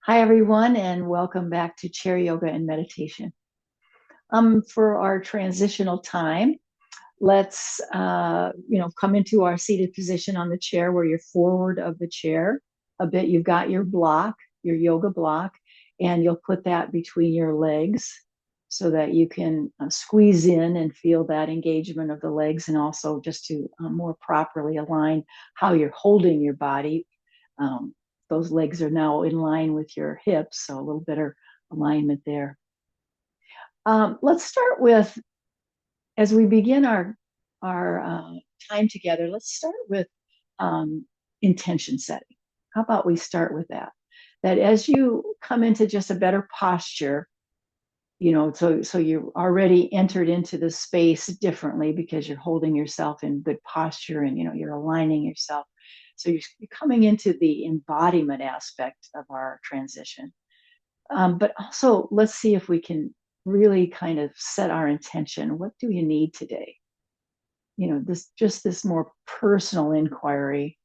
Hi, everyone, and welcome back to Chair Yoga and Meditation. For our transitional time, let's come into our seated position on the chair where you're forward of the chair a bit. You've got your block, your yoga block, and you'll put that between your legs so that you can squeeze in and feel that engagement of the legs, and also just to more properly align how you're holding your body. Um, those legs are now in line with your hips, so a little better alignment there. Let's start with, as we begin our time together, let's start with um, intention setting. How about we start with that? That as you come into just a better posture, so you already entered into the space differently because you're holding yourself in good posture, and you're aligning yourself. So you're coming into the embodiment aspect of our transition. But also, let's see if we can really kind of set our intention. What do you need today? This more personal inquiry.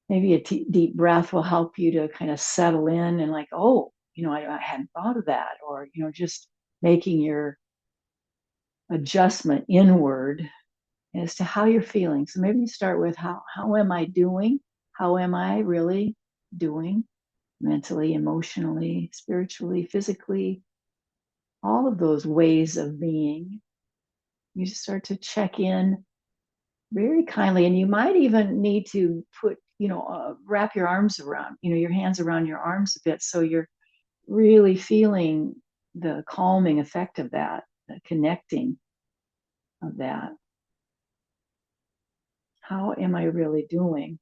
Maybe a deep breath will help you to kind of settle in and, like, oh, I hadn't thought of that. Or just making your adjustment inward as to how you're feeling. So maybe you start with how am I doing? How am I really doing mentally, emotionally, spiritually, physically? All of those ways of being. You just start to check in very kindly, and you might even need to put, wrap your arms around, your hands around your arms a bit, so you're really feeling the calming effect of that, the connecting of that. How am I really doing?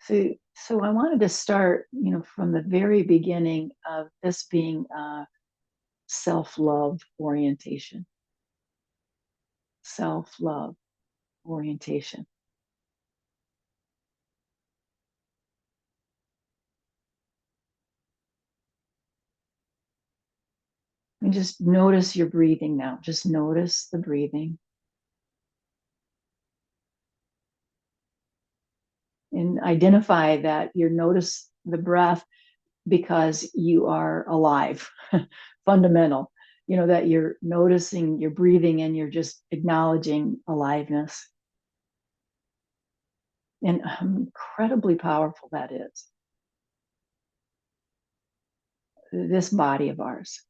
So I wanted to start, from the very beginning of this being self-love orientation. Self-love orientation. And just notice your breathing now. Just notice the breathing. And identify that you notice the breath because you are alive, fundamental. That you're noticing your breathing and you're just acknowledging aliveness. And how incredibly powerful that is. This body of ours,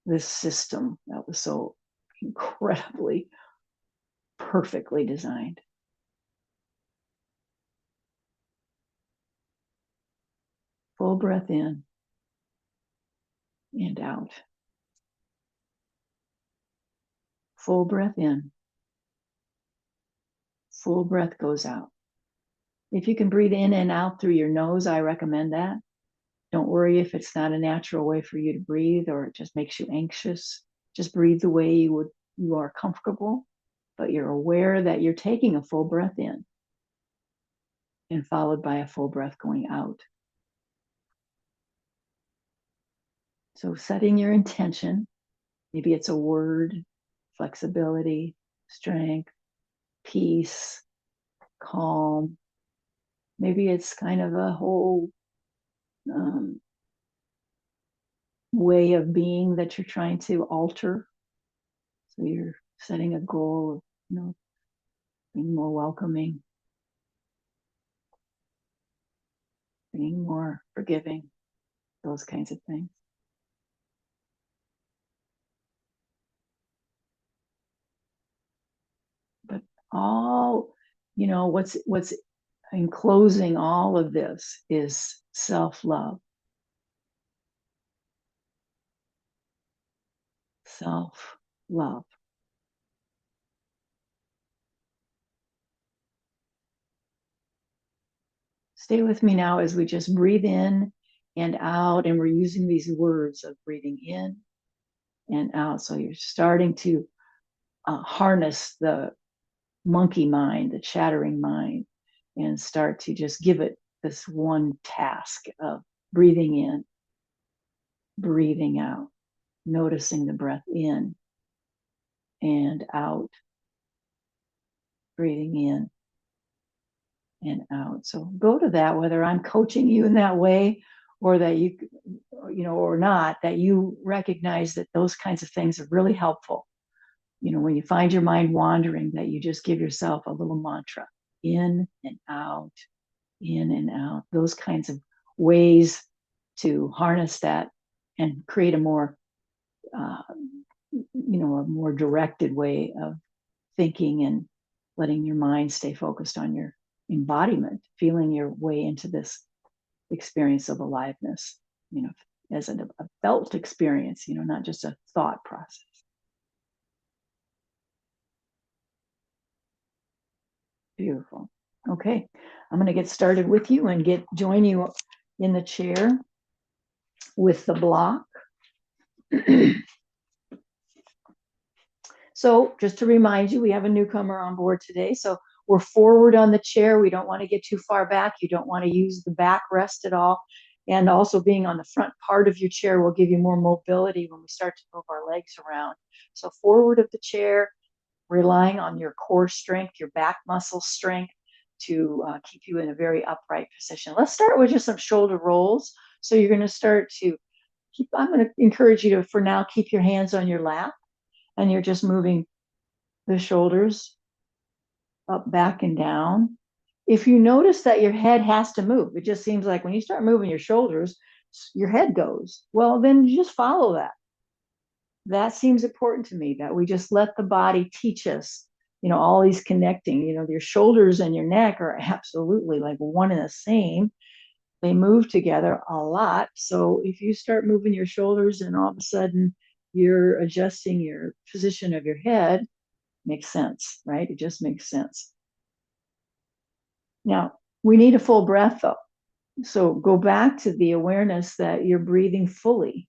this system that was so incredibly perfectly designed. Full breath in and out. Full breath in. Full breath goes out. If you can breathe in and out through your nose, I recommend that. Don't worry if it's not a natural way for you to breathe or it just makes you anxious. Just breathe the way you are comfortable, but you're aware that you're taking a full breath in and followed by a full breath going out. So setting your intention, maybe it's a word: flexibility, strength, peace, calm. Maybe it's kind of a whole way of being that you're trying to alter. So you're setting a goal of, being more welcoming, being more forgiving, those kinds of things. But all, what's enclosing all of this is self-love. Self-love. Stay with me now as we just breathe in and out, and we're using these words of breathing in and out. So you're starting to harness the monkey mind, the chattering mind, and start to just give it this one task of breathing in, breathing out, noticing the breath in and out, breathing in and out. So go to that, whether I'm coaching you in that way or that you know, or not, that you recognize that those kinds of things are really helpful. You know, when you find your mind wandering, that you just give yourself a little mantra, in and out, in and out, those kinds of ways to harness that and create a more, uh, you know, a more directed way of thinking and letting your mind stay focused on your embodiment, feeling your way into this experience of aliveness, you know, as a felt experience, you know, not just a thought process. Beautiful. Okay, I'm going to get started with you and join you in the chair with the block. So just to remind you, we have a newcomer on board today. So we're forward on the chair. We don't want to get too far back. You don't want to use the backrest at all. And also being on the front part of your chair will give you more mobility when we start to move our legs around. So forward of the chair, relying on your core strength, your back muscle strength to keep you in a very upright position. Let's start with just some shoulder rolls. So you're going to start to I'm going to encourage you to, for now, keep your hands on your lap, and you're just moving the shoulders up, back, and down. If you notice that your head has to move, it just seems like when you start moving your shoulders, your head goes. Well, then you just follow that. That seems important to me, that we just let the body teach us, you know, all these connecting, you know, your shoulders and your neck are absolutely like one and the same. They move together a lot. So if you start moving your shoulders and all of a sudden you're adjusting your position of your head, makes sense, right? It just makes sense. Now, we need a full breath though. So go back to the awareness that you're breathing fully.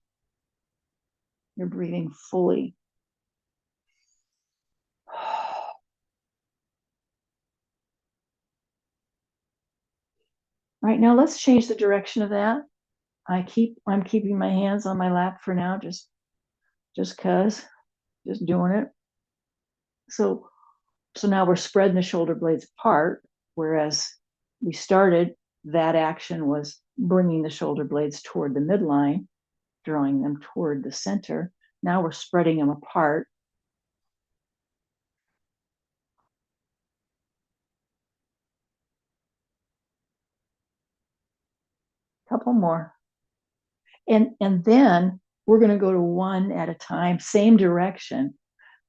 You're breathing fully. Right now, let's change the direction of that. I'm keeping my hands on my lap for now, just cause, just doing it. So now we're spreading the shoulder blades apart, whereas we started, that action was bringing the shoulder blades toward the midline, drawing them toward the center. Now we're spreading them apart. Couple more. And then we're going to go to one at a time, same direction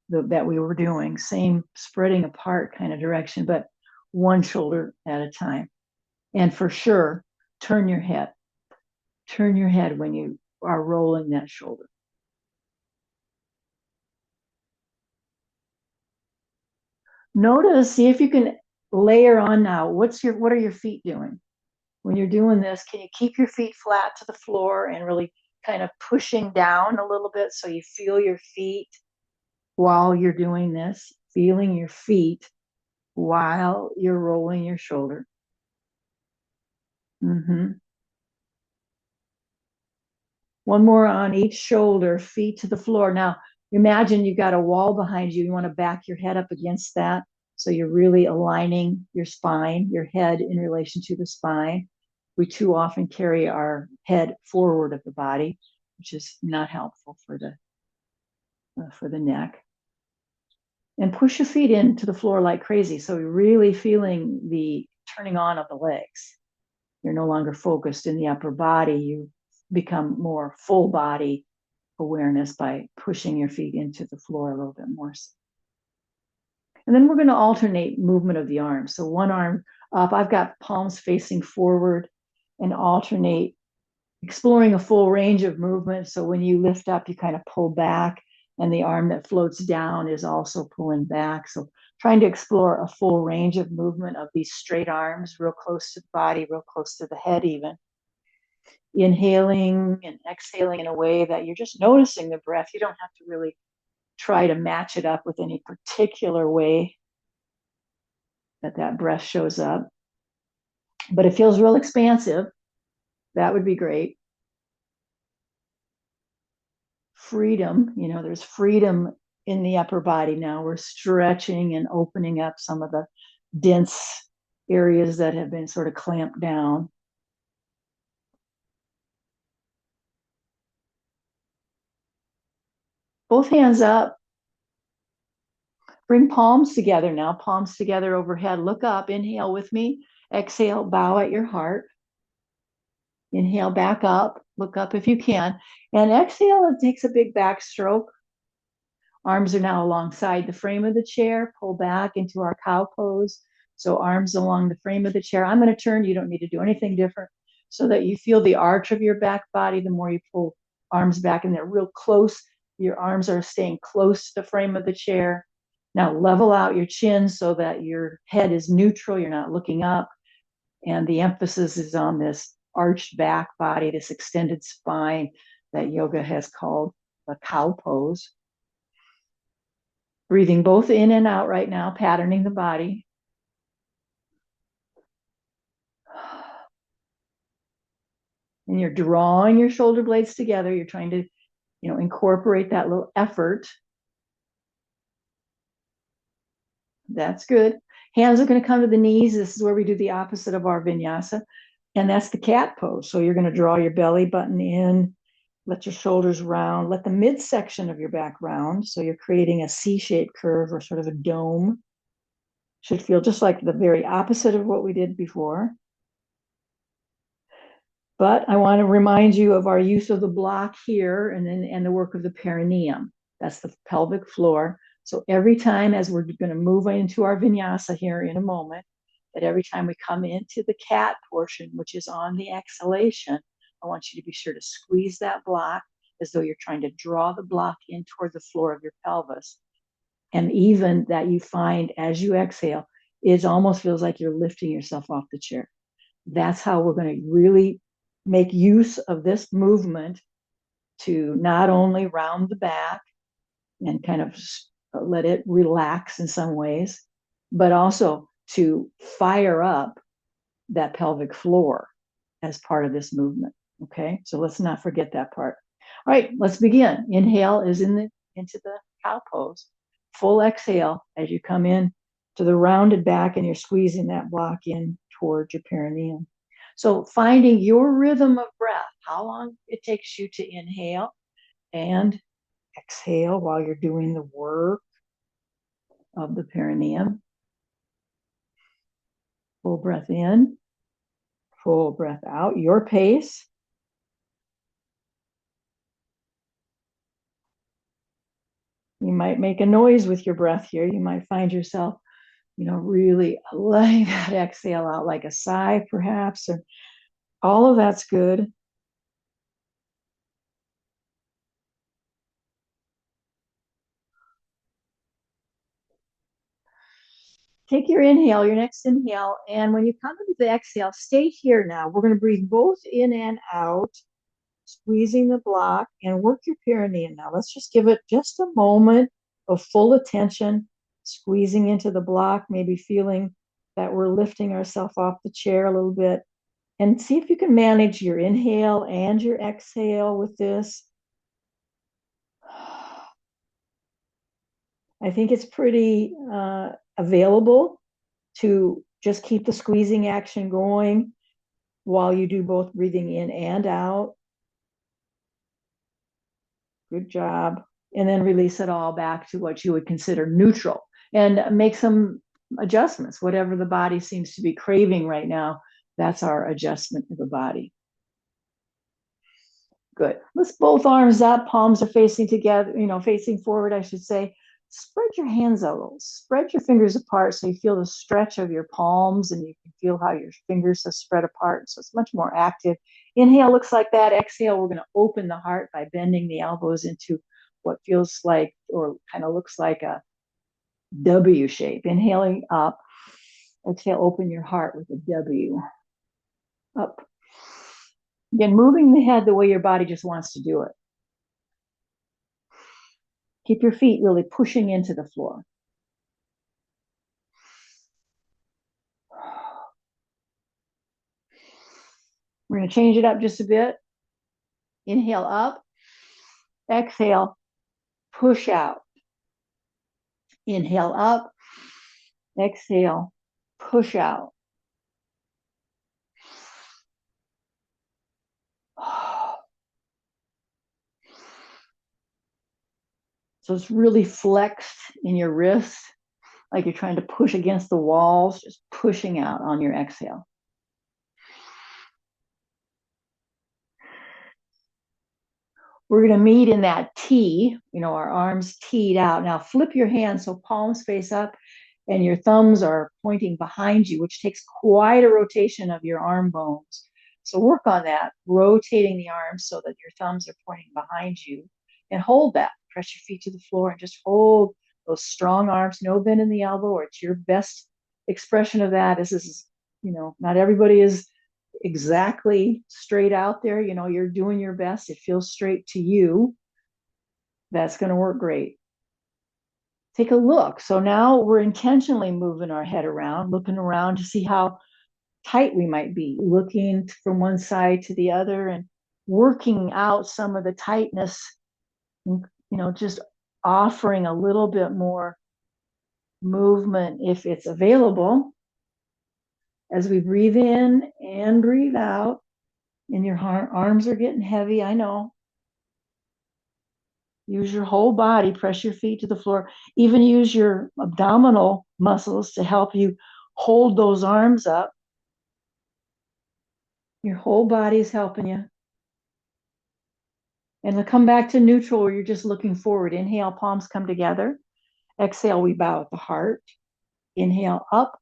that we were doing, same spreading apart kind of direction, but one shoulder at a time. And for sure, turn your head. Turn your head when you are rolling that shoulder. Notice, see if you can layer on now. What are your feet doing? When you're doing this, can you keep your feet flat to the floor and really kind of pushing down a little bit so you feel your feet while you're doing this, feeling your feet while you're rolling your shoulder. Mm-hmm. One more on each shoulder, feet to the floor. Now, imagine you've got a wall behind you. You want to back your head up against that. So you're really aligning your spine, your head in relation to the spine. We too often carry our head forward of the body, which is not helpful for the neck. And push your feet into the floor like crazy. So you're really feeling the turning on of the legs. You're no longer focused in the upper body. You become more full body awareness by pushing your feet into the floor a little bit more. And then we're going to alternate movement of the arms. So one arm up, I've got palms facing forward, and alternate, exploring a full range of movement. So when you lift up, you kind of pull back, and the arm that floats down is also pulling back. So trying to explore a full range of movement of these straight arms, real close to the body, real close to the head even. Inhaling and exhaling in a way that you're just noticing the breath. You don't have to really try to match it up with any particular way that breath shows up. But it feels real expansive. That would be great. Freedom, you know, there's freedom in the upper body now. We're stretching and opening up some of the dense areas that have been sort of clamped down. Both hands up. Bring palms together now, palms together overhead. Look up, inhale with me. Exhale, bow at your heart. Inhale back up, look up if you can. And exhale, it takes a big backstroke. Arms are now alongside the frame of the chair. Pull back into our cow pose. So arms along the frame of the chair. I'm going to turn. You don't need to do anything different so that you feel the arch of your back body. The more you pull arms back and they're real close, your arms are staying close to the frame of the chair. Now level out your chin so that your head is neutral. You're not looking up. And the emphasis is on this arched back body, this extended spine that yoga has called the cow pose. Breathing both in and out right now, patterning the body. And you're drawing your shoulder blades together. You're trying to, incorporate that little effort. That's good. Hands are going to come to the knees. This is where we do the opposite of our vinyasa. And that's the cat pose. So you're going to draw your belly button in, let your shoulders round, let the midsection of your back round. So you're creating a C-shaped curve or sort of a dome. Should feel just like the very opposite of what we did before. But I want to remind you of our use of the block here and the work of the perineum. That's the pelvic floor. So every time, as we're going to move into our vinyasa here in a moment, that every time we come into the cat portion, which is on the exhalation, I want you to be sure to squeeze that block as though you're trying to draw the block in toward the floor of your pelvis. And even that you find as you exhale, it almost feels like you're lifting yourself off the chair. That's how we're going to really make use of this movement to not only round the back and kind of let it relax in some ways, but also to fire up that pelvic floor as part of this movement. Okay, so let's not forget that part. All right, let's begin. Inhale is into the cow pose. Full exhale as you come in to the rounded back and you're squeezing that block in towards your perineum. So finding your rhythm of breath, how long it takes you to inhale and exhale while you're doing the work of the perineum. Full breath in, full breath out, your pace. You might make a noise with your breath here. You might find yourself, really letting that exhale out like a sigh, perhaps, or all of that's good. Take your inhale, your next inhale, and when you come into the exhale, stay here now. We're going to breathe both in and out, squeezing the block, and work your perineum now. Let's just give it just a moment of full attention, squeezing into the block, maybe feeling that we're lifting ourselves off the chair a little bit. And see if you can manage your inhale and your exhale with this. I think it's pretty available to just keep the squeezing action going while you do both breathing in and out. Good job. And then release it all back to what you would consider neutral and make some adjustments. Whatever the body seems to be craving right now, that's our adjustment of the body. Good. Let's both arms up, palms are facing together, facing forward, I should say. Spread your hands out a little. Spread your fingers apart so you feel the stretch of your palms and you can feel how your fingers have spread apart. So it's much more active. Inhale looks like that. Exhale, we're going to open the heart by bending the elbows into what feels like or kind of looks like a W shape. Inhaling up. Exhale, open your heart with a W. Up. Again, moving the head the way your body just wants to do it. Keep your feet really pushing into the floor. We're going to change it up just a bit. Inhale up. Exhale, push out. Inhale up. Exhale, push out. So it's really flexed in your wrist, like you're trying to push against the walls, just pushing out on your exhale. We're going to meet in that T, our arms teed out. Now flip your hands so palms face up and your thumbs are pointing behind you, which takes quite a rotation of your arm bones. So work on that, rotating the arms so that your thumbs are pointing behind you, and hold that. Press your feet to the floor and just hold those strong arms, no bend in the elbow, or it's your best expression of that. This is, not everybody is exactly straight out there. You're doing your best. It feels straight to you. That's going to work great. Take a look. So now we're intentionally moving our head around, looking around to see how tight we might be, looking from one side to the other and working out some of the tightness, just offering a little bit more movement if it's available as we breathe in and breathe out. And your arms are getting heavy, I know. Use your whole body, press your feet to the floor, even use your abdominal muscles to help you hold those arms up. Your whole body is helping you. And come back to neutral where you're just looking forward. Inhale, palms come together. Exhale, we bow at the heart. Inhale up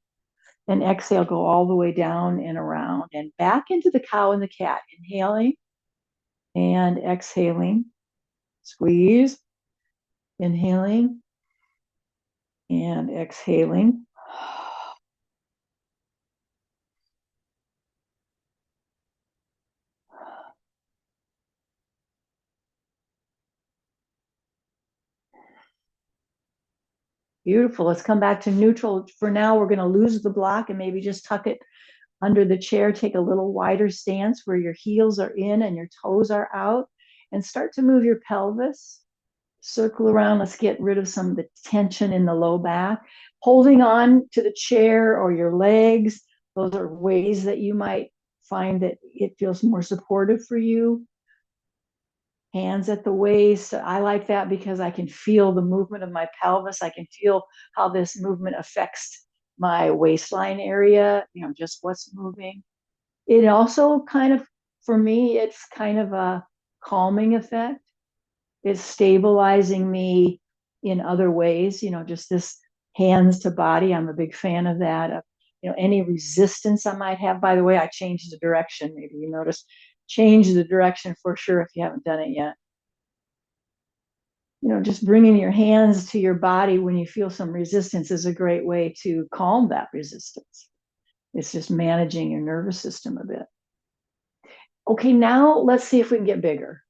and exhale, go all the way down and around and back into the cow and the cat. Inhaling and exhaling. Squeeze. Inhaling and exhaling. Beautiful. Let's come back to neutral. For now, we're going to lose the block and maybe just tuck it under the chair. Take a little wider stance where your heels are in and your toes are out, and start to move your pelvis. Circle around. Let's get rid of some of the tension in the low back. Holding on to the chair or your legs. Those are ways that you might find that it feels more supportive for you. Hands at the waist. I like that because I can feel the movement of my pelvis. I can feel how this movement affects my waistline area, just what's moving. It also kind of, for me, it's kind of a calming effect. It's stabilizing me in other ways, just this hands to body. I'm a big fan of that. Any resistance I might have. By the way, I changed the direction. Maybe you noticed. Change the direction for sure if you haven't done it yet. Just bringing your hands to your body when you feel some resistance is a great way to calm that resistance. It's just managing your nervous system a bit. Okay, now let's see if we can get bigger.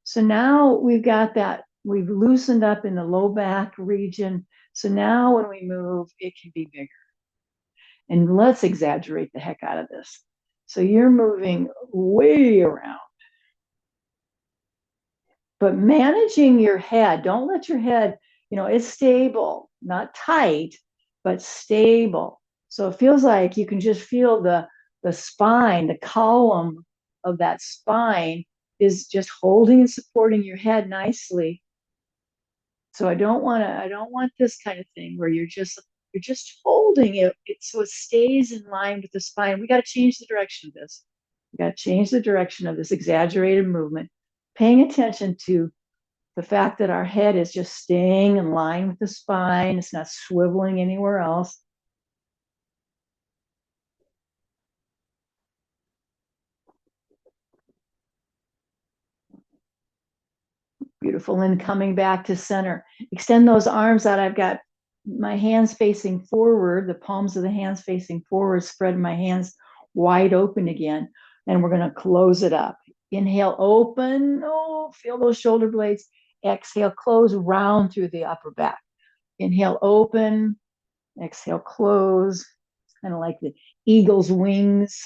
So now we've got that, we've loosened up in the low back region. So now when we move, it can be bigger. And let's exaggerate the heck out of this. So you're moving way around. But managing your head, don't let your head, it's stable, not tight, but stable. So it feels like you can just feel the spine, the column of that spine is just holding and supporting your head nicely. So I don't want this kind of thing where you're just holding it so it stays in line with the spine. We got to change the direction of this. We got to change the direction of this exaggerated movement, paying attention to the fact that our head is just staying in line with the spine. It's not swiveling anywhere else. Beautiful. And coming back to center. Extend those arms out. I've got my hands facing forward, the palms of the hands facing forward, spread my hands wide open again. And we're going to close it up. Inhale, open. Oh, feel those shoulder blades. Exhale, close, round through the upper back. Inhale, open. Exhale, close. Kind of like the eagle's wings.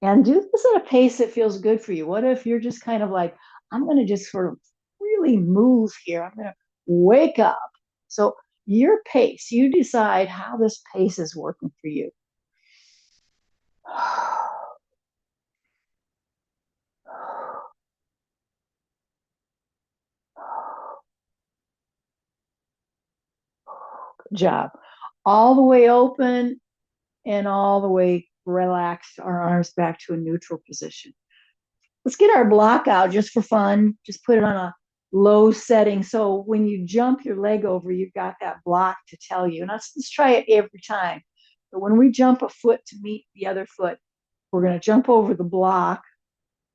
And do this at a pace that feels good for you. What if you're just kind of like, I'm going to just sort of really move here. I'm going to wake up. So your pace, you decide how this pace is working for you. job. All the way open and all the way relaxed, our arms back to a neutral position. Let's get our block out just for fun. Just put it on a low setting. So when you jump your leg over, you've got that block to tell you. And let's try it every time. But when we jump a foot to meet the other foot, we're going to jump over the block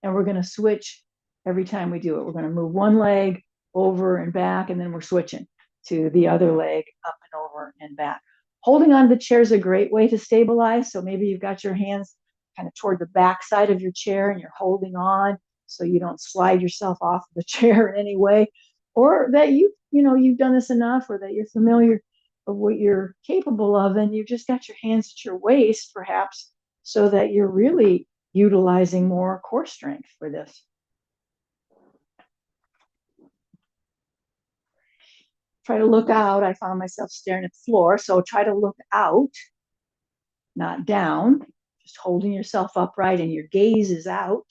and we're going to switch every time we do it. We're going to move one leg over and back, and then we're switching to the other leg up and over and back. Holding on to the chair is a great way to stabilize. So maybe you've got your hands kind of toward the back side of your chair and you're holding on so you don't slide yourself off the chair in any way, or that you've done this enough, or that you're familiar of what you're capable of and you've just got your hands at your waist perhaps, so that you're really utilizing more core strength for this. Try to look out. I found myself staring at the floor, so try to look out, not down, just holding yourself upright and your gaze is out.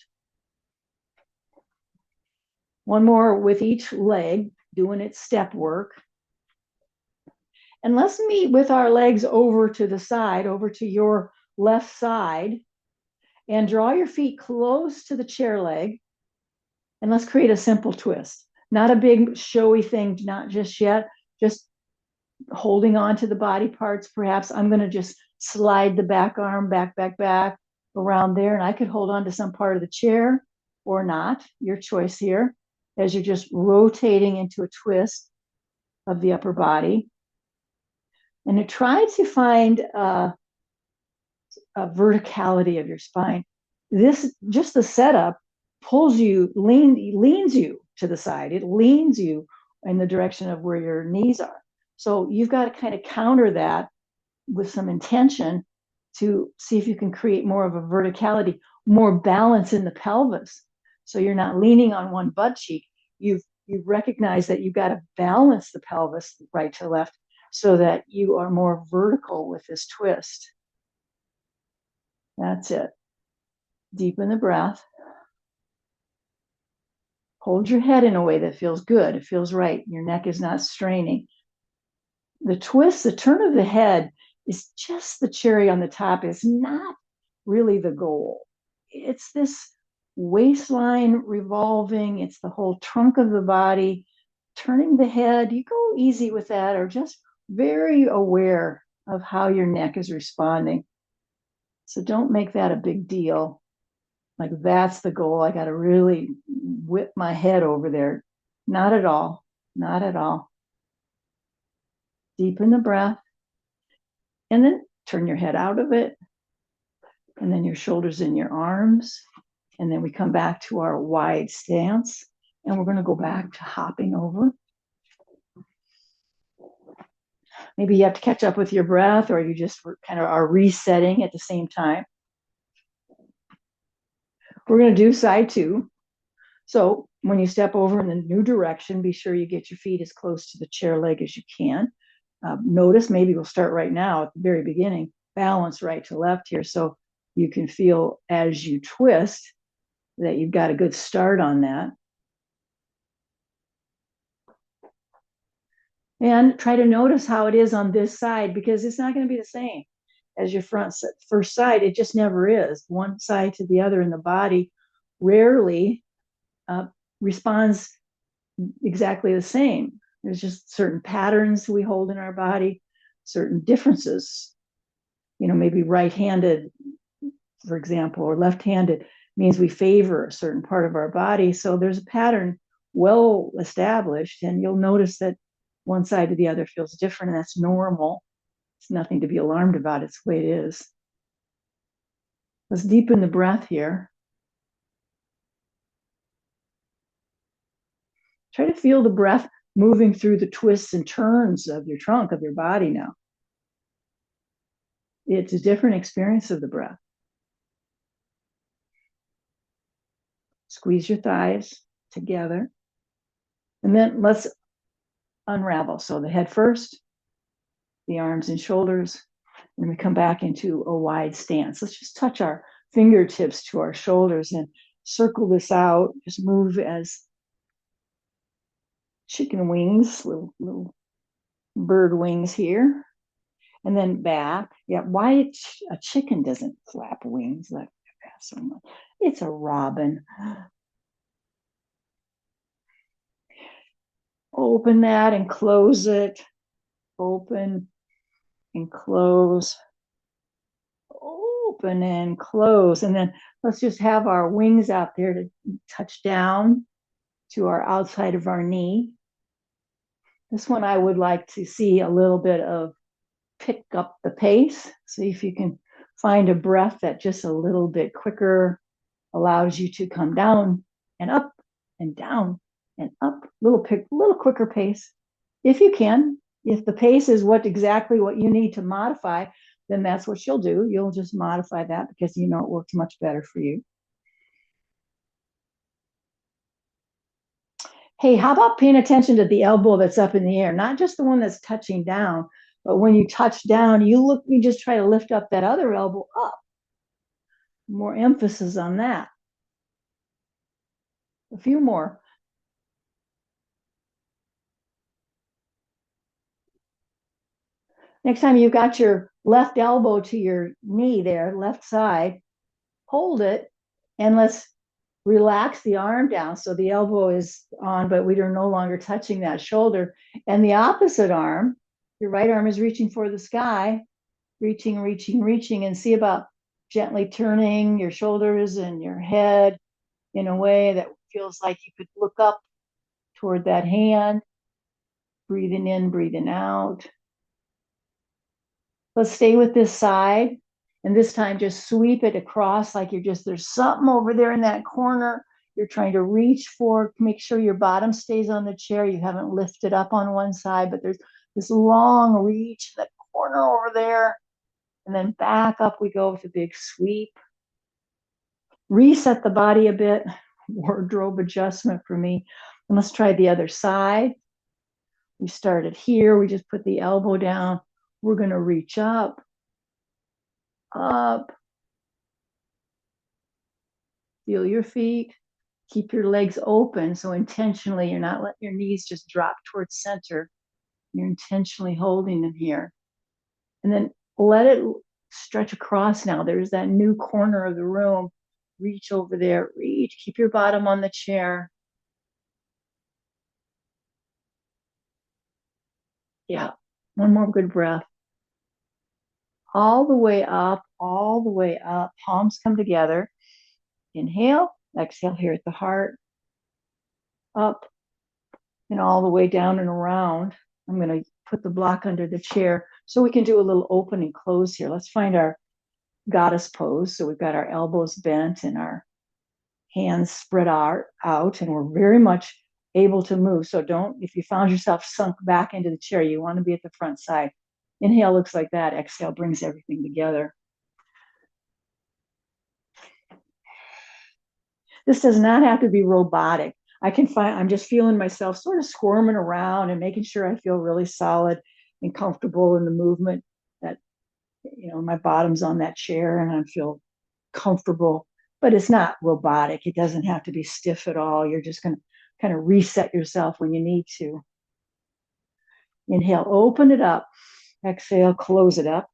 One more with each leg, doing its step work. And let's meet with our legs over to the side, over to your left side, and draw your feet close to the chair leg. And let's create a simple twist. Not a big showy thing, not just yet, just holding on to the body parts. Perhaps I'm going to just slide the back arm back around there. And I could hold on to some part of the chair or not, your choice here, as you're just rotating into a twist of the upper body. And to try to find a verticality of your spine. This, just the setup, pulls you, leans you to the side. It leans you in the direction of where your knees are. So you've got to kind of counter that with some intention to see if you can create more of a verticality, more balance in the pelvis. So you're not leaning on one butt cheek. You've recognized that you've got to balance the pelvis right to left so that you are more vertical with this twist. That's it. Deepen the breath. Hold your head in a way that feels good. It feels right. Your neck is not straining. The twist, the turn of the head is just the cherry on the top. It's not really the goal. It's this waistline revolving. It's the whole trunk of the body. Turning the head, you go easy with that, or just very aware of how your neck is responding. So don't make that a big deal. Like that's the goal. I got to really whip my head over there. Not at all. Not at all. Deepen the breath. And then turn your head out of it. And then your shoulders in your arms. And then we come back to our wide stance. And we're going to go back to hopping over. Maybe you have to catch up with your breath, or you just kind of are resetting at the same time. We're going to do side two. So when you step over in the new direction, be sure you get your feet as close to the chair leg as you can. Notice, maybe we'll start right now at the very beginning, balance right to left here, so you can feel as you twist that you've got a good start on that. And try to notice how it is on this side, because it's not going to be the same as your first side. It just never is. One side to the other in the body rarely responds exactly the same. There's just certain patterns we hold in our body, certain differences. Maybe right-handed, for example, or left-handed means we favor a certain part of our body. So there's a pattern well established, and you'll notice that one side to the other feels different, and that's normal. It's nothing to be alarmed about. It's the way it is. Let's deepen the breath here. Try to feel the breath moving through the twists and turns of your trunk, of your body now. It's a different experience of the breath. Squeeze your thighs together. And then let's unravel. So the head first, the arms and shoulders, and we come back into a wide stance. Let's just touch our fingertips to our shoulders and circle this out. Just move as chicken wings, little bird wings here. And then back. Yeah, why a chicken doesn't flap wings like that? It's a robin. Open that and close it. Open and close. Open and close. And then let's just have our wings out there to touch down to our outside of our knee. This one I would like to see a little bit of pick up the pace. See if you can find a breath that just a little bit quicker allows you to come down and up and down and up, little quicker pace. If you can, if the pace is exactly what you need to modify, then that's what you'll do. You'll just modify that because you know it works much better for you. Hey, how about paying attention to the elbow that's up in the air, not just the one that's touching down, but when you touch down, you just try to lift up that other elbow up. More emphasis on that. A few more. Next time you've got your left elbow to your knee there, left side, hold it, and let's relax the arm down so the elbow is on, but we are no longer touching that shoulder. And the opposite arm, your right arm is reaching for the sky, reaching, reaching, reaching, and see about gently turning your shoulders and your head in a way that feels like you could look up toward that hand, breathing in, breathing out. Let's stay with this side. And this time just sweep it across like there's something over there in that corner. You're trying to reach for, make sure your bottom stays on the chair. You haven't lifted up on one side, but there's this long reach, that corner over there. And then back up we go with a big sweep. Reset the body a bit. Wardrobe adjustment for me. And let's try the other side. We started here. We just put the elbow down. We're going to reach up. Feel your feet. Keep your legs open. So intentionally, you're not letting your knees just drop towards center. You're intentionally holding them here. And then let it stretch across now. There's that new corner of the room. Reach over there. Reach. Keep your bottom on the chair. Yeah. One more good breath. All the way up, all the way up. Palms come together. Inhale. Exhale here at the heart. Up and all the way down and around. I'm going to put the block under the chair so we can do a little open and close here. Let's find our goddess pose. So we've got our elbows bent and our hands spread out, and we're very much able to move. So if you found yourself sunk back into the chair, you want to be at the front side. Inhale looks like that. Exhale brings everything together. This does not have to be robotic. I'm just feeling myself sort of squirming around and making sure I feel really solid and comfortable in the movement, that, my bottom's on that chair and I feel comfortable, but it's not robotic. It doesn't have to be stiff at all. You're just going to kind of reset yourself when you need to. Inhale, open it up. Exhale, close it up.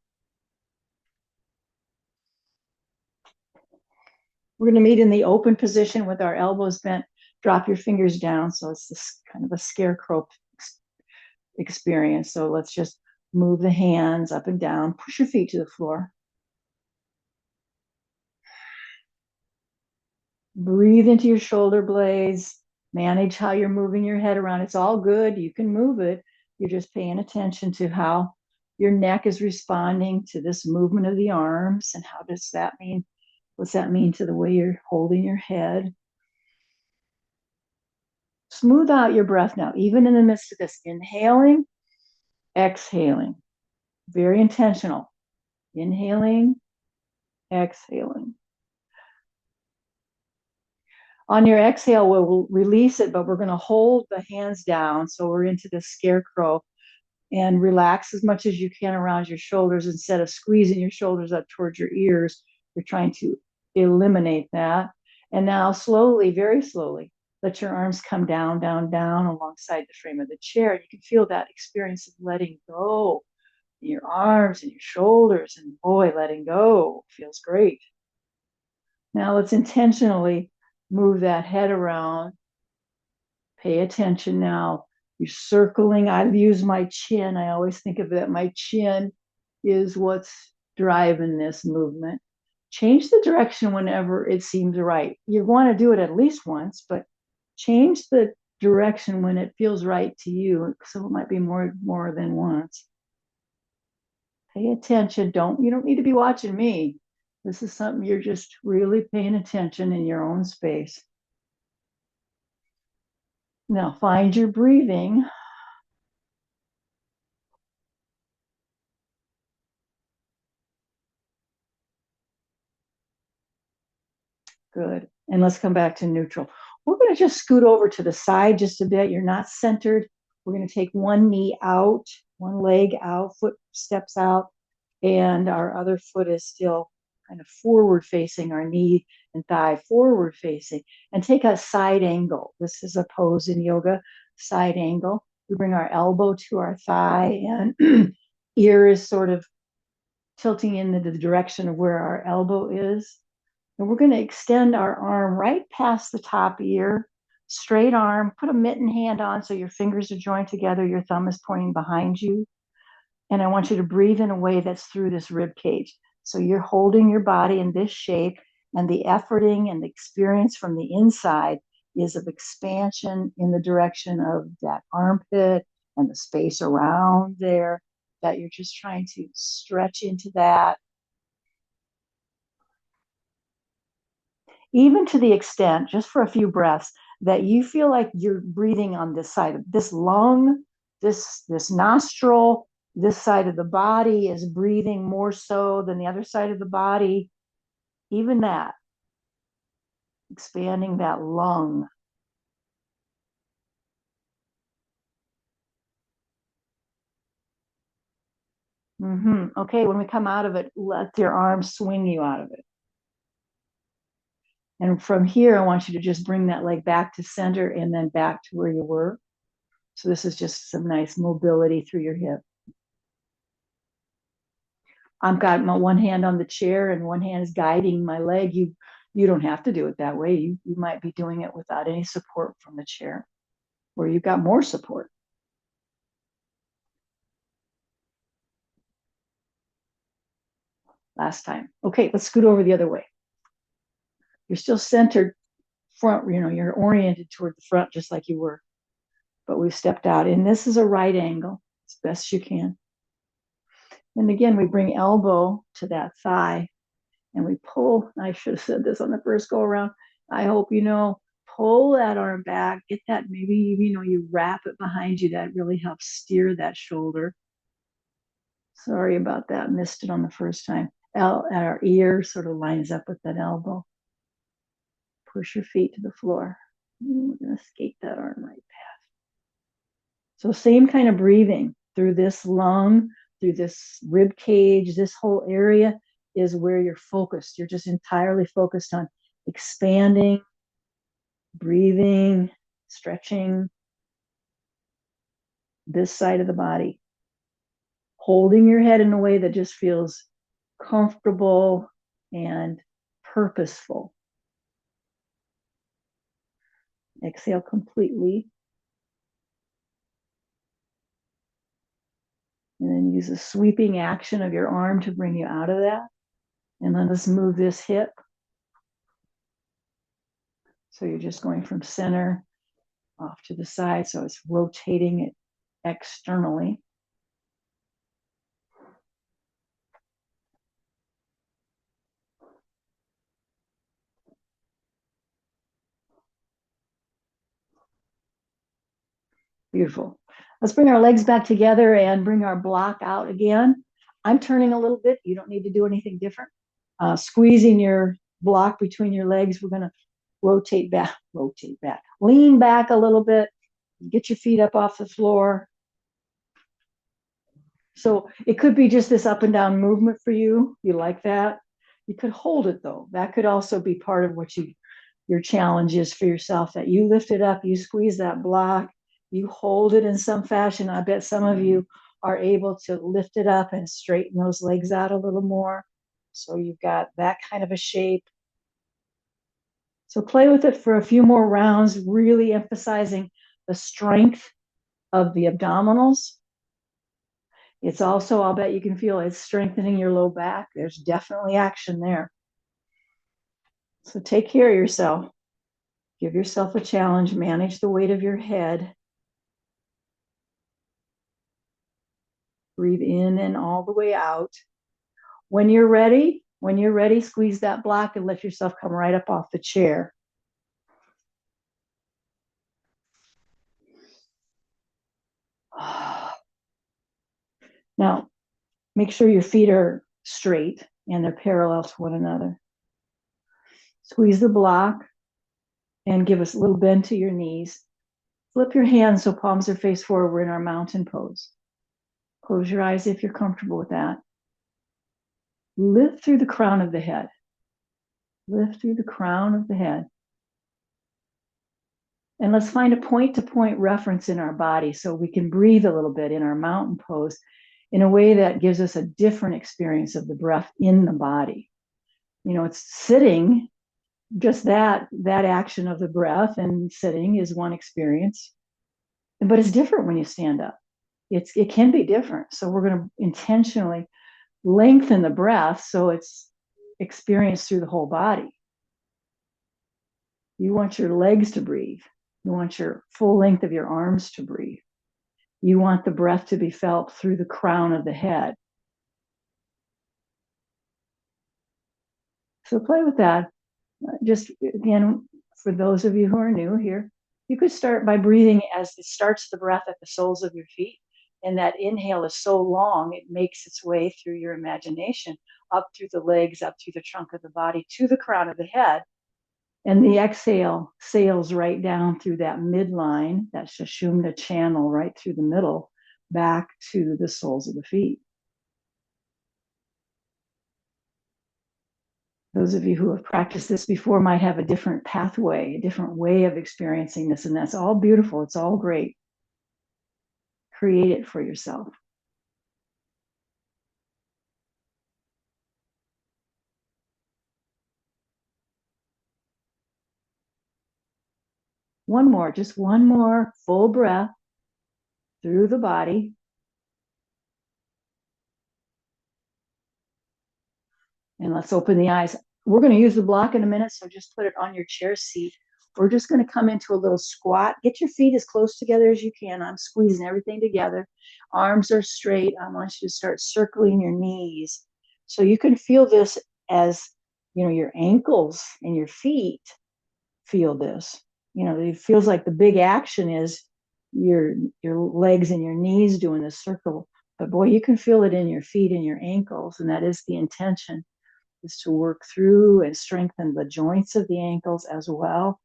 We're going to meet in the open position with our elbows bent. Drop your fingers down. So it's this kind of a scarecrow experience. So let's just move the hands up and down. Push your feet to the floor. Breathe into your shoulder blades. Manage how you're moving your head around. It's all good. You can move it. You're just paying attention to how your neck is responding to this movement of the arms. And what's that mean to the way you're holding your head? Smooth out your breath now, even in the midst of this. Inhaling, exhaling. Very intentional. Inhaling, exhaling. On your exhale, we'll release it, but we're going to hold the hands down. So we're into the scarecrow, and relax as much as you can around your shoulders. Instead of squeezing your shoulders up towards your ears, you're trying to eliminate that. And now slowly, very slowly, Let your arms come down, down, down alongside the frame of the chair. You can feel that experience of letting go in your arms and your shoulders, and boy, letting go feels great. Now let's intentionally move that head around. Pay attention now. You're circling. I've used my chin. I always think of that. My chin is what's driving this movement. Change the direction whenever it seems right. You want to do it at least once, but change the direction when it feels right to you. So it might be more than once. Pay attention. You don't need to be watching me. This is something you're just really paying attention in your own space. Now find your breathing. Good. And let's come back to neutral. We're going to just scoot over to the side just a bit. You're not centered. We're going to take one knee out, one leg out, foot steps out, and our other foot is still kind of forward facing, our knee and thigh forward facing, and take a side angle. This is a pose in yoga, side angle. We bring our elbow to our thigh, and ear is sort of tilting into the direction of where our elbow is. And we're going to extend our arm right past the top ear, straight arm, put a mitten hand on so your fingers are joined together, your thumb is pointing behind you. And I want you to breathe in a way that's through this rib cage. So you're holding your body in this shape, and the efforting and the experience from the inside is of expansion in the direction of that armpit and the space around there, that you're just trying to stretch into that. Even to the extent, just for a few breaths, that you feel like you're breathing on this side of this lung, this nostril, this side of the body is breathing more so than the other side of the body. Even that, expanding that lung. Okay, when we come out of it, let your arms swing you out of it. And from here, I want you to just bring that leg back to center and then back to where you were. So this is just some nice mobility through your hip. I've got my one hand on the chair and one hand is guiding my leg. You don't have to do it that way. You might be doing it without any support from the chair, or you've got more support. Last time. Okay, let's scoot over the other way. You're still centered front, you're oriented toward the front just like you were, but we've stepped out. And this is a right angle as best you can. And again, we bring elbow to that thigh and we pull. I should have said this on the first go around. I hope you know, pull that arm back, get that, maybe, you wrap it behind you. That really helps steer that shoulder. Sorry about that. Missed it on the first time. Our ear sort of lines up with that elbow. Push your feet to the floor. We're going to skate that arm right past. So same kind of breathing through this lung, through this rib cage, this whole area is where you're focused. You're just entirely focused on expanding, breathing, stretching this side of the body, holding your head in a way that just feels comfortable and purposeful. Exhale completely. And then use a sweeping action of your arm to bring you out of that. And then let's move this hip. So you're just going from center off to the side. So it's rotating it externally. Beautiful. Let's bring our legs back together and bring our block out again. I'm turning a little bit. You don't need to do anything different. Squeezing your block between your legs. We're going to rotate back, lean back a little bit, get your feet up off the floor. So it could be just this up and down movement for you. You like that? You could hold it though. That could also be part of what you your challenge is for yourself that you lift it up, you squeeze that block, you hold it in some fashion. I bet some of you are able to lift it up and straighten those legs out a little more. So you've got that kind of a shape. So play with it for a few more rounds, really emphasizing the strength of the abdominals. It's also, I'll bet you can feel it's strengthening your low back. There's definitely action there. So take care of yourself. Give yourself a challenge. Manage the weight of your head. Breathe in and all the way out. When you're ready, squeeze that block and let yourself come right up off the chair. Now, make sure your feet are straight and they're parallel to one another. Squeeze the block and give us a little bend to your knees. Flip your hands so palms are face forward. We're in our mountain pose. Close your eyes if you're comfortable with that. Lift through the crown of the head. Lift through the crown of the head. And let's find a point-to-point reference in our body so we can breathe a little bit in our mountain pose in a way that gives us a different experience of the breath in the body. You know, it's sitting, just that action of the breath and sitting is one experience, but it's different when you stand up. It can be different. So we're going to intentionally lengthen the breath so it's experienced through the whole body. You want your legs to breathe. You want your full length of your arms to breathe. You want the breath to be felt through the crown of the head. So play with that. Just again, for those of you who are new here, you could start by breathing as it starts the breath at the soles of your feet. And that inhale is so long, it makes its way through your imagination, up through the legs, up through the trunk of the body, to the crown of the head. And the exhale sails right down through that midline, that Sushumna channel, right through the middle, back to the soles of the feet. Those of you who have practiced this before might have a different pathway, a different way of experiencing this, and that's all beautiful. It's all great. Create it for yourself. One more, just one more full breath through the body. And let's open the eyes. We're going to use the block in a minute, so just put it on your chair seat. We're just going to come into a little squat. Get your feet as close together as you can. I'm squeezing everything together. Arms are straight. I want you to start circling your knees. So you can feel this as, you know, your ankles and your feet feel this. You know, it feels like the big action is your legs and your knees doing the circle. But boy, you can feel it in your feet and your ankles, and that is the intention, is to work through and strengthen the joints of the ankles as well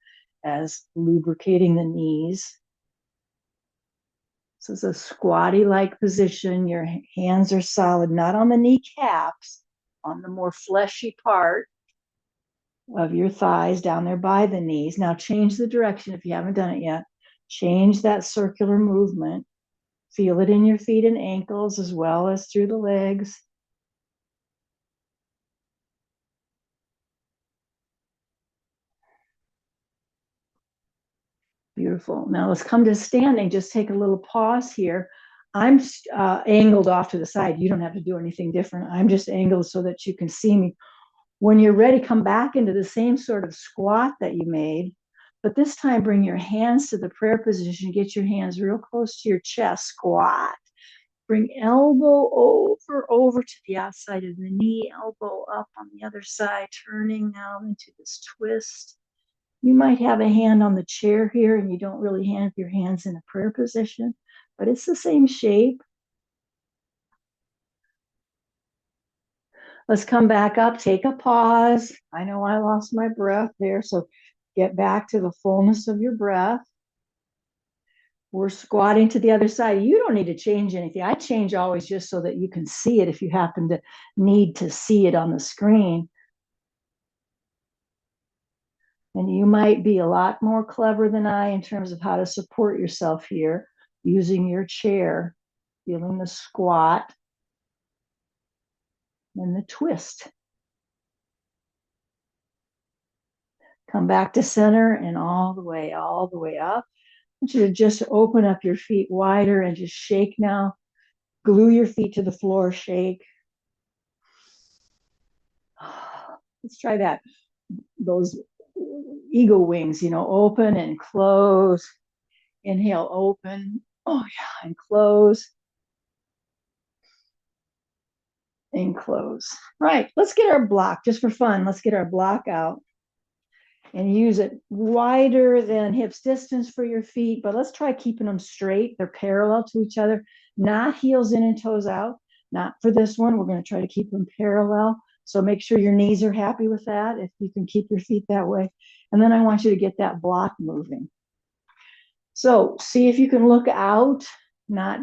as lubricating the knees. So it's a squatty-like position. Your hands are solid, not on the kneecaps, on the more fleshy part of your thighs down there by the knees. Now change the direction if you haven't done it yet. Change that circular movement. Feel it in your feet and ankles as well as through the legs. Beautiful. Now let's come to standing. Just take a little pause here. I'm angled off to the side. You don't have to do anything different. I'm just angled so that you can see me. When you're ready, come back into the same sort of squat that you made, but this time bring your hands to the prayer position. Get your hands real close to your chest. Squat. Bring elbow over to the outside of the knee, elbow up on the other side, turning now into this twist. You might have a hand on the chair here and you don't really have your hands in a prayer position, but it's the same shape. Let's come back up, take a pause. I know I lost my breath there, so get back to the fullness of your breath. We're squatting to the other side. You don't need to change anything. I change always just so that you can see it if you happen to need to see it on the screen. And you might be a lot more clever than I in terms of how to support yourself here using your chair, feeling the squat and the twist. Come back to center and all the way up. I want you to just open up your feet wider and just shake now. Glue your feet to the floor, shake. Let's try that. Those eagle wings, open and close. Inhale, open. Oh, yeah, and close. And close. Right, let's get our block just for fun. Let's get our block out and use it wider than hips distance for your feet, but let's try keeping them straight. They're parallel to each other, not heels in and toes out. Not for this one. We're going to try to keep them parallel. So make sure your knees are happy with that, if you can keep your feet that way. And then I want you to get that block moving. So see if you can look out, not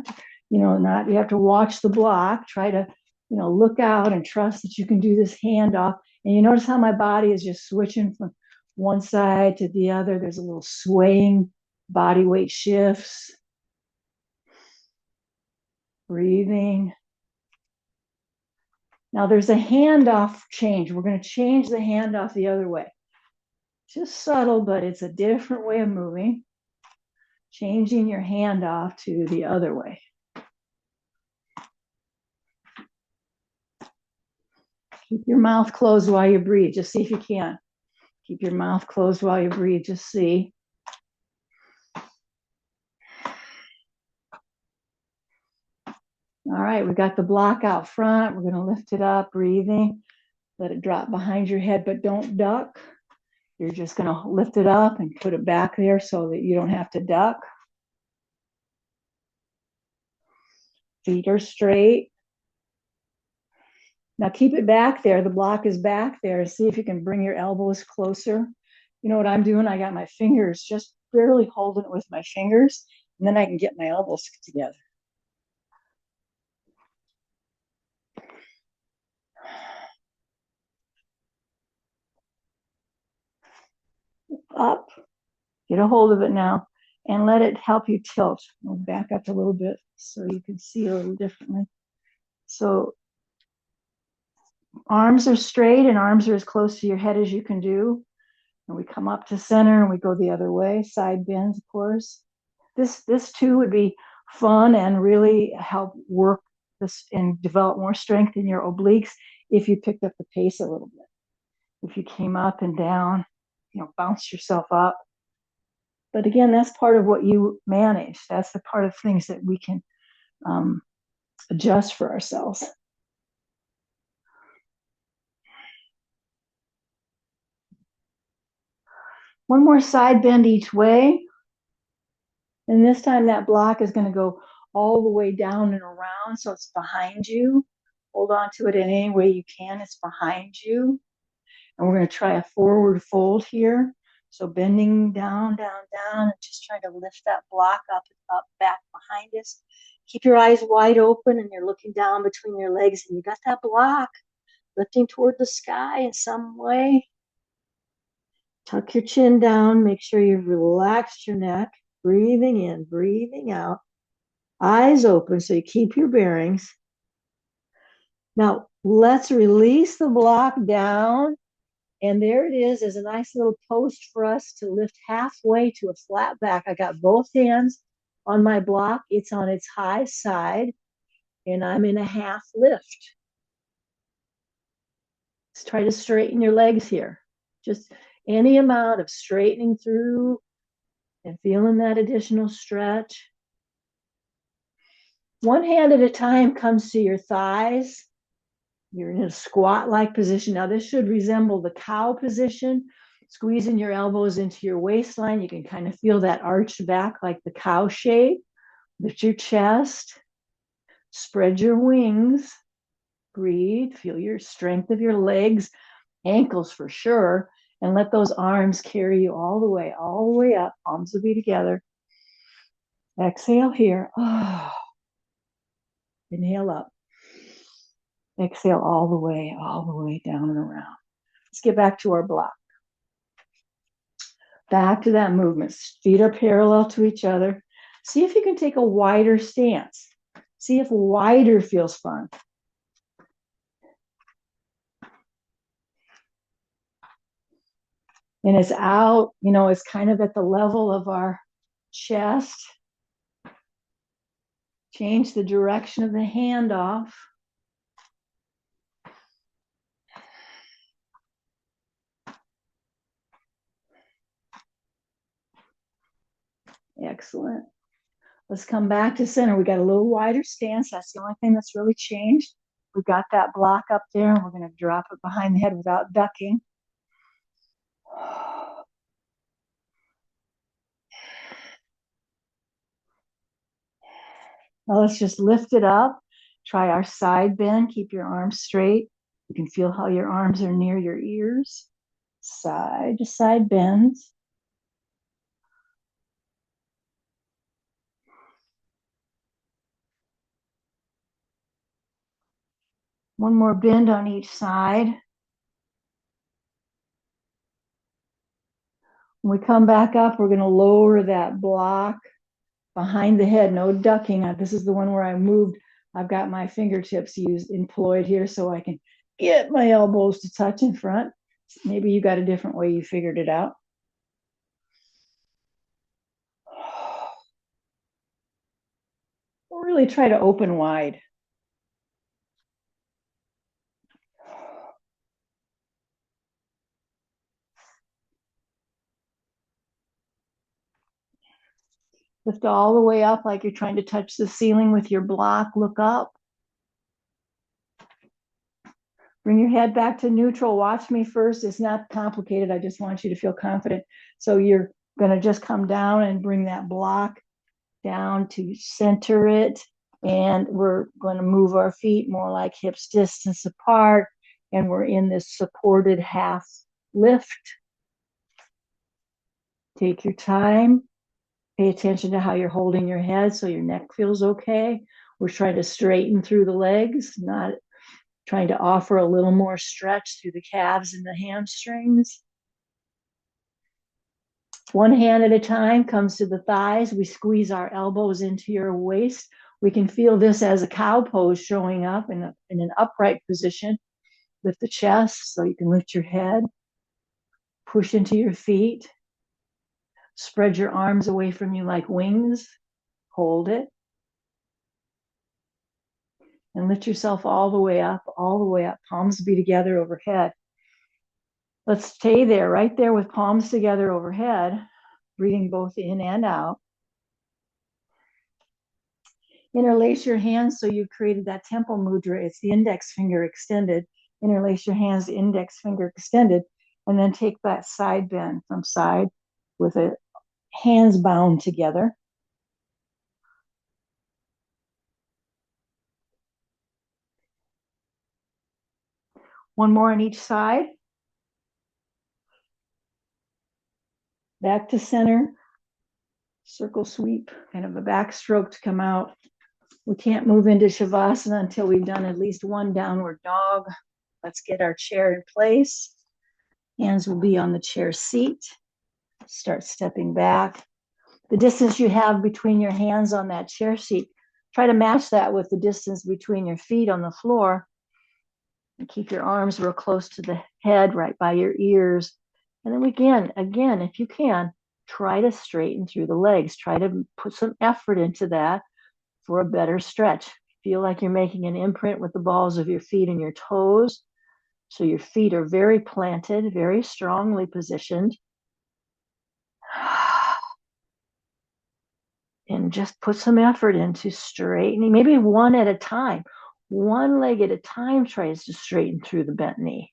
you have to watch the block. Try to, look out and trust that you can do this handoff. And you notice how my body is just switching from one side to the other. There's a little swaying, body weight shifts. Breathing. Now there's a handoff change. We're going to change the handoff the other way. Just subtle, but it's a different way of moving. Changing your handoff to the other way. Keep your mouth closed while you breathe. Just see if you can. Keep your mouth closed while you breathe. Just see. All right, we got the block out front. We're going to lift it up, breathing. Let it drop behind your head, but don't duck. You're just going to lift it up and put it back there so that you don't have to duck. Feet are straight. Now keep it back there. The block is back there. See if you can bring your elbows closer. You know what I'm doing? I got my fingers just barely holding it with my fingers, and then I can get my elbows together. Up. Get a hold of it now and let it help you tilt. We'll back up a little bit so you can see a little differently. So arms are straight and arms are as close to your head as you can do. And we come up to center and we go the other way, side bends, of course. This too would be fun and really help work this and develop more strength in your obliques if you picked up the pace a little bit. If you came up and down, bounce yourself up. But again, that's part of what you manage. That's the part of things that we can adjust for ourselves. One more side bend each way. And this time that block is going to go all the way down and around. So it's behind you. Hold on to it in any way you can. It's behind you. And we're going to try a forward fold here. So bending down, down, down, and just trying to lift that block up, back behind us. Keep your eyes wide open and you're looking down between your legs and you got that block lifting toward the sky in some way. Tuck your chin down. Make sure you've relaxed your neck. Breathing in, breathing out. Eyes open so you keep your bearings. Now, let's release the block down. And there it is. There's a nice little post for us to lift halfway to a flat back. I got both hands on my block. It's on its high side. And I'm in a half lift. Let's try to straighten your legs here. Just any amount of straightening through and feeling that additional stretch. One hand at a time comes to your thighs. You're in a squat-like position. Now, this should resemble the cow position. Squeezing your elbows into your waistline. You can kind of feel that arched back like the cow shape. Lift your chest. Spread your wings. Breathe. Feel your strength of your legs, ankles for sure. And let those arms carry you all the way up. Palms will be together. Exhale here. Oh. Inhale up. Exhale all the way down and around. Let's get back to our block. Back to that movement. Feet are parallel to each other. See if you can take a wider stance. See if wider feels fun. And it's out, it's kind of at the level of our chest. Change the direction of the handoff. Excellent. Let's come back to center. We got a little wider stance. That's the only thing that's really changed. We've got that block up there, and we're going to drop it behind the head without ducking. Now let's just lift it up. Try our side bend. Keep your arms straight. You can feel how your arms are near your ears. Side to side bends. One more bend on each side. When we come back up, we're going to lower that block behind the head. No ducking. This is the one where I moved. I've got my fingertips employed here so I can get my elbows to touch in front. Maybe you got a different way you figured it out. Really try to open wide. Lift all the way up like you're trying to touch the ceiling with your block. Look up. Bring your head back to neutral. Watch me first. It's not complicated. I just want you to feel confident. So you're going to just come down and bring that block down to center it. And we're going to move our feet more like hips distance apart. And we're in this supported half lift. Take your time. Pay attention to how you're holding your head so your neck feels okay. We're trying to straighten through the legs, not trying to offer a little more stretch through the calves and the hamstrings. One hand at a time comes to the thighs. We squeeze our elbows into your waist. We can feel this as a cow pose showing up in an upright position with the chest, so you can lift your head, push into your feet, spread your arms away from you like wings, hold it, and lift yourself all the way up, palms be together overhead. Let's stay there, right there with palms together overhead, breathing both in and out. Interlace your hands so you've created that temple mudra. It's the index finger extended. Interlace your hands, index finger extended, and then take that side bend from side with the hands bound together. One more on each side. Back to center. Circle sweep, kind of a backstroke to come out. We can't move into Shavasana until we've done at least one downward dog. Let's get our chair in place. Hands will be on the chair seat. Start stepping back. The distance you have between your hands on that chair seat, try to match that with the distance between your feet on the floor. And keep your arms real close to the head, right by your ears. And then again, if you can, try to straighten through the legs. Try to put some effort into that for a better stretch. Feel like you're making an imprint with the balls of your feet and your toes. So your feet are very planted, very strongly positioned. And just put some effort into straightening, maybe one at a time. One leg at a time tries to straighten through the bent knee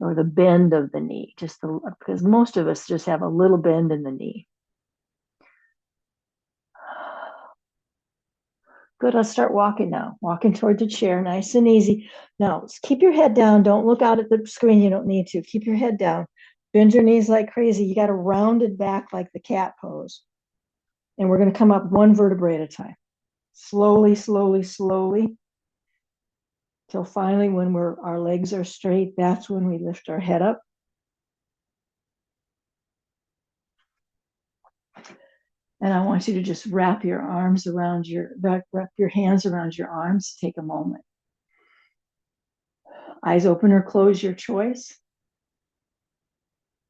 or the bend of the knee, because most of us just have a little bend in the knee. Good, let's start walking now. Walking toward the chair, nice and easy. Now, keep your head down. Don't look out at the screen. You don't need to. Keep your head down. Bend your knees like crazy. You got to round it back like the cat pose. And we're going to come up one vertebrae at a time. Slowly, slowly, slowly. Till finally, when our legs are straight, that's when we lift our head up. And I want you to just wrap your hands around your arms. Take a moment. Eyes open or close, your choice.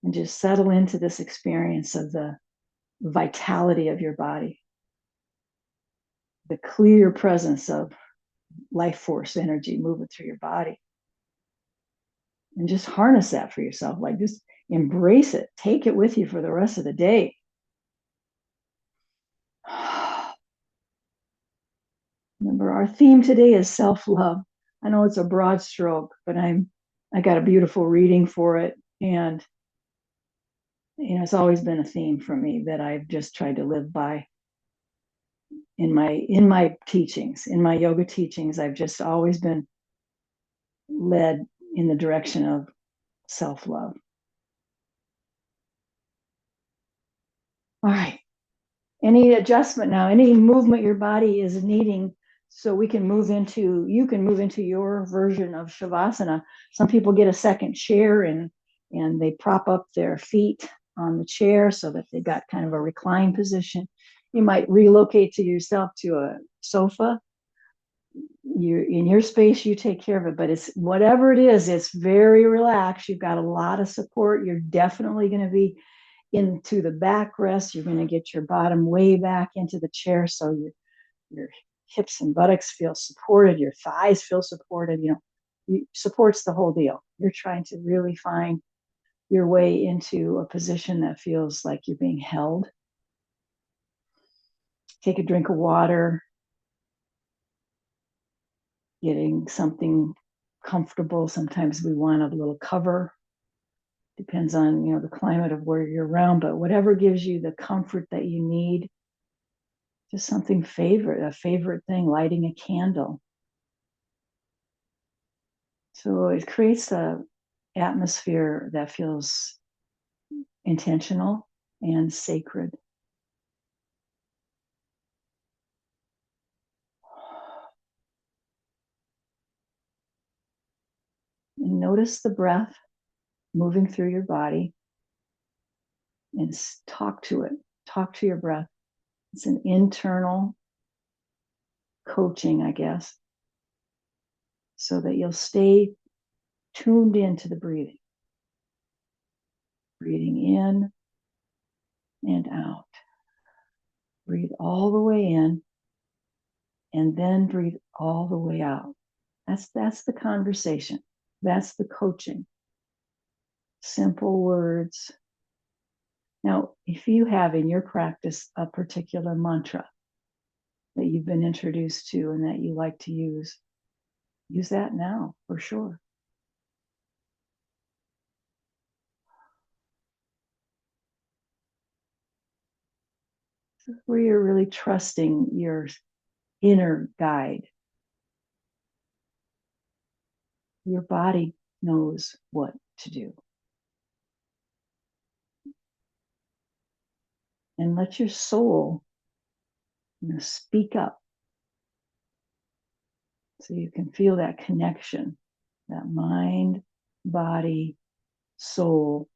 And just settle into this experience of the vitality of your body, the clear presence of life force energy moving through your body. And just harness that for yourself. Like, just embrace it. Take it with you for the rest of the day. Remember, our theme today is self-love. I know it's a broad stroke, but I got a beautiful reading for it. And it's always been a theme for me that I've just tried to live by in my teachings, in my yoga teachings. I've just always been led in the direction of self-love. All right. Any adjustment now, any movement your body is needing, so you can move into your version of Shavasana. Some people get a second chair and they prop up their feet on the chair so that they've got kind of a reclined position. You might relocate to yourself to a sofa. You're in your space, you take care of it, but it's whatever it is, it's very relaxed. You've got a lot of support. You're definitely going to be into the backrest. You're going to get your bottom way back into the chair, so your hips and buttocks feel supported, your thighs feel supported. Supports the whole deal. You're trying to really find your way into a position that feels like you're being held. Take a drink of water, getting something comfortable. Sometimes we want a little cover. Depends on the climate of where you're around, but whatever gives you the comfort that you need. Just something a favorite thing, lighting a candle. So it creates an atmosphere that feels intentional and sacred. And notice the breath moving through your body, and talk to it. Talk to your breath. It's an internal coaching, I guess, so that you'll stay tuned into the breathing. Breathing in and out. Breathe all the way in and then breathe all the way out. That's the conversation. That's the coaching. Simple words. Now, if you have in your practice a particular mantra that you've been introduced to and that you like to use that now for sure. Where you're really trusting your inner guide. Your body knows what to do. And let your soul speak up so you can feel that connection, that mind, body, soul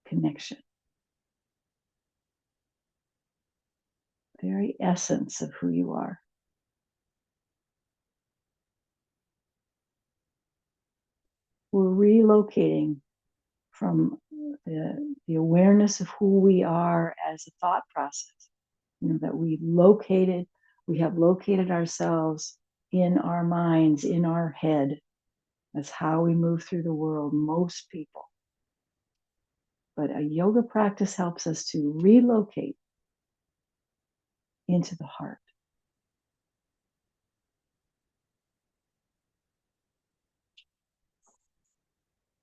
connection. Very essence of who you are. We're relocating from the awareness of who we are as a thought process. That we have located ourselves in our minds, in our head. That's how we move through the world, most people. But a yoga practice helps us to relocate into the heart.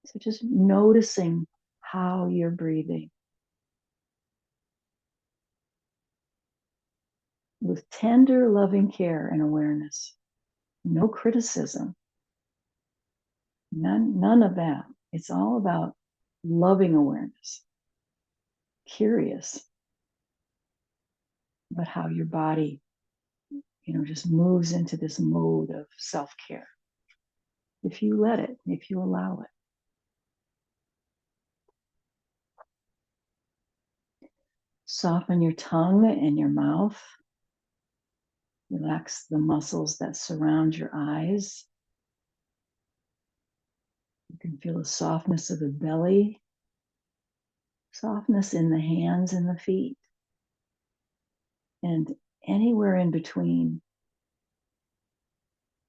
So just noticing how you're breathing with tender, loving care and awareness. No criticism. None of that. It's all about loving awareness. Curious about how your body, just moves into this mode of self-care. If you let it, if you allow it. Soften your tongue and your mouth. Relax the muscles that surround your eyes. You can feel the softness of the belly, softness in the hands and the feet, and anywhere in between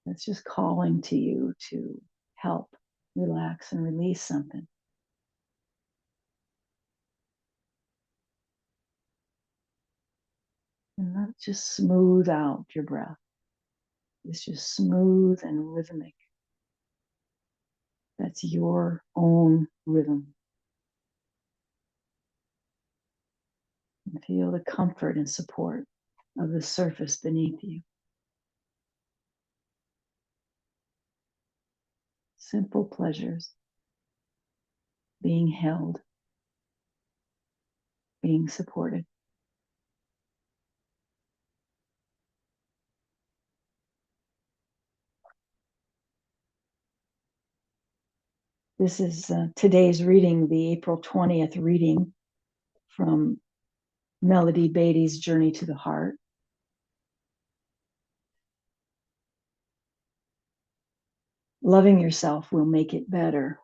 that's just calling to you to help relax and release something. And let's just smooth out your breath. It's just smooth and rhythmic. That's your own rhythm. And feel the comfort and support of the surface beneath you. Simple pleasures. Being held. Being supported. This is today's reading, the April 20th reading from Melody Beattie's Journey to the Heart. Loving yourself will make it better.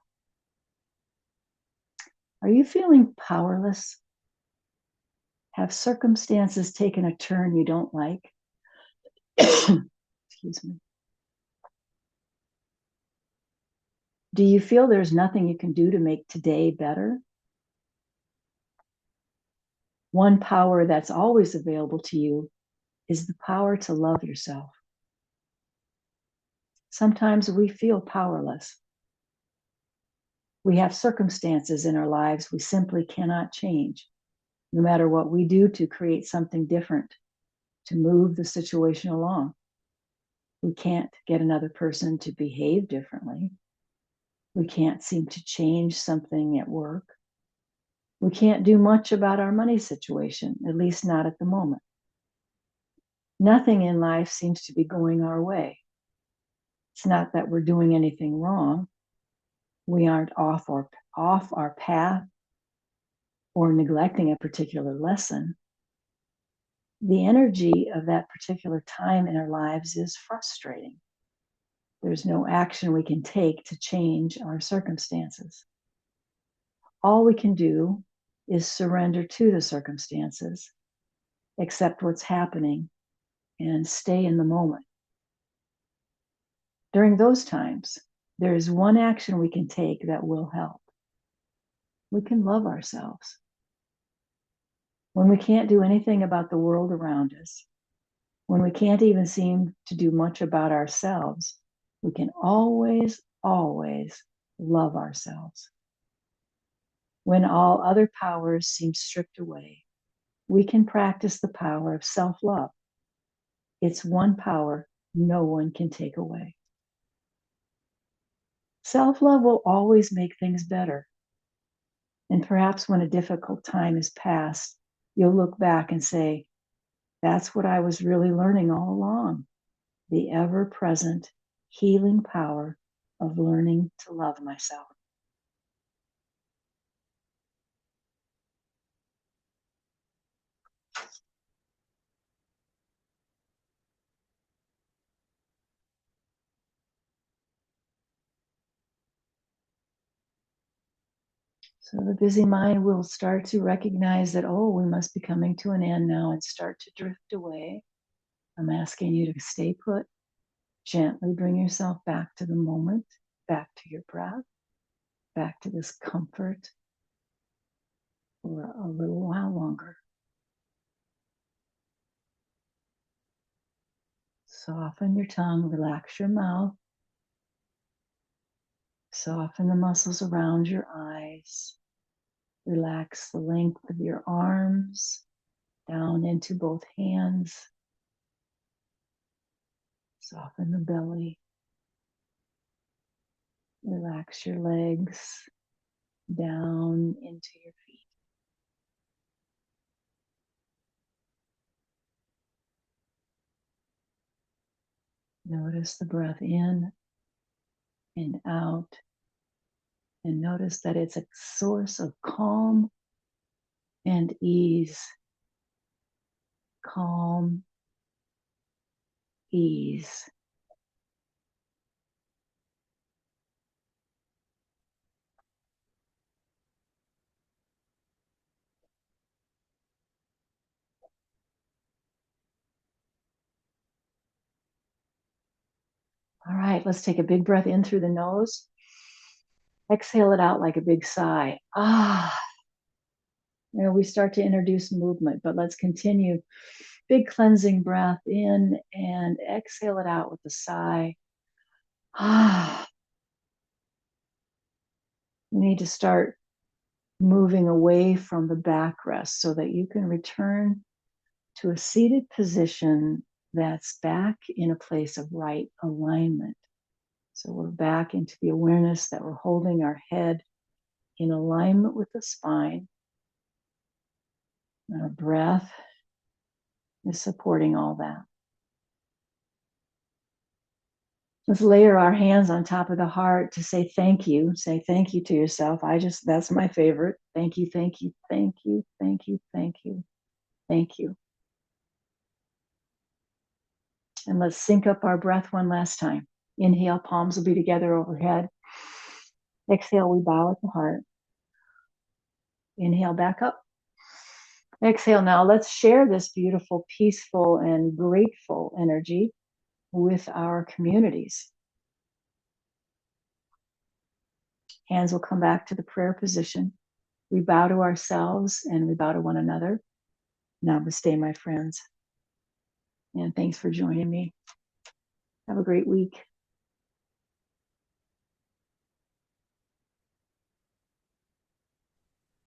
Are you feeling powerless? Have circumstances taken a turn you don't like? Excuse me. Do you feel there's nothing you can do to make today better? One power that's always available to you is the power to love yourself. Sometimes we feel powerless. We have circumstances in our lives we simply cannot change, no matter what we do to create something different, to move the situation along. We can't get another person to behave differently. We can't seem to change something at work. We can't do much about our money situation, at least not at the moment. Nothing in life seems to be going our way. It's not that we're doing anything wrong. We aren't off our path or neglecting a particular lesson. The energy of that particular time in our lives is frustrating. There's no action we can take to change our circumstances. All we can do is surrender to the circumstances, accept what's happening, and stay in the moment. During those times, there is one action we can take that will help. We can love ourselves. When we can't do anything about the world around us, when we can't even seem to do much about ourselves, we can always, always love ourselves. When all other powers seem stripped away, we can practice the power of self-love. It's one power no one can take away. Self-love will always make things better. And perhaps when a difficult time is past, you'll look back and say, that's what I was really learning all along. The ever-present healing power of learning to love myself. So the busy mind will start to recognize that, oh, we must be coming to an end now, and start to drift away. I'm asking you to stay put. Gently bring yourself back to the moment, back to your breath, back to this comfort for a little while longer. Soften your tongue, relax your mouth, soften the muscles around your eyes, relax the length of your arms down into both hands, soften the belly, relax your legs down into your feet. Notice the breath in and out, and notice that it's a source of calm and ease calm ease. All right, let's take a big breath in through the nose. Exhale it out like a big sigh. We start to introduce movement, but let's continue. Big cleansing breath in and exhale it out with a sigh. You need to start moving away from the backrest so that you can return to a seated position that's back in a place of right alignment. So we're back into the awareness that we're holding our head in alignment with the spine. And our breath is supporting all that. Let's layer our hands on top of the heart to say thank you. Say thank you to yourself. That's my favorite. Thank you, thank you, thank you, thank you, thank you, thank you. And let's sync up our breath one last time. Inhale, palms will be together overhead. Exhale, we bow at the heart. Inhale, back up. Exhale. Now let's share this beautiful, peaceful, and grateful energy with our communities. Hands will come back to the prayer position. We bow to ourselves and we bow to one another. Namaste, my friends. And thanks for joining me. Have a great week.